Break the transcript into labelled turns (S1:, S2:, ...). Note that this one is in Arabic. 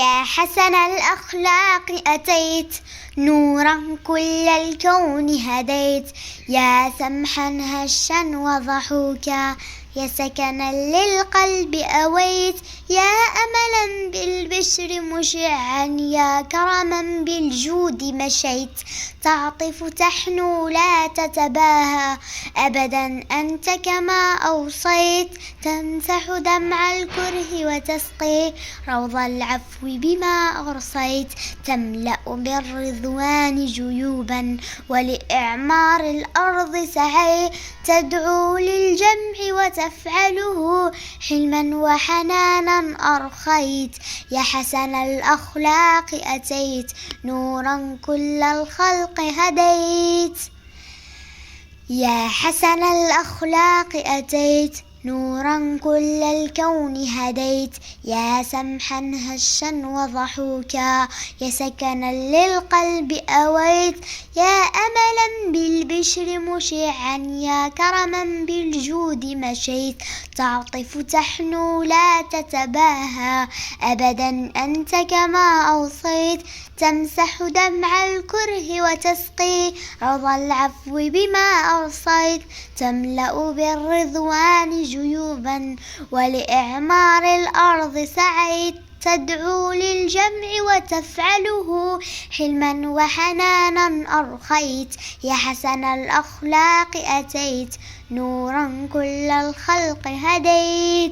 S1: يا حسن الأخلاق أتيت نورا كل الكون هديت، يا سمحا هشا وضحوكا يا سكنا للقلب أويت، يا أملا بالبشر مشعا يا كرما بالجود مشيت، تعطف تحنو لا تتباهى أبدا أنت كما أوصيت، تمسح دمع الكره وتسقي روض العفو بما أرصيت، تملأ بالرضوان جيوبا ولإعمار الأرض سعي، تدعو للجمع وتفعله حلما وحنانا أرخيت، يا حسن الأخلاق أتيت نورا كل الخلق هديت، يا حسن الأخلاق أتيت نورا كل الكون هديت، يا سمحا هشا وضحوكا يا سكنا للقلب أويت، يا أملا بالبشر مشعا يا كرما بالجود مشيت، تعطف تحنو لا تتباهى أبدا أنت كما أوصيت، تمسح دمع الكره وتسقي روض العفو بما أرصيت، تملأ بالرضوان جيوبا ولإعمار الأرض سعيت، تدعو للجمع وتفعله حلما وحنانا أرخيت، يا حسن الأخلاق أتيت نورا كل الخلق هديت.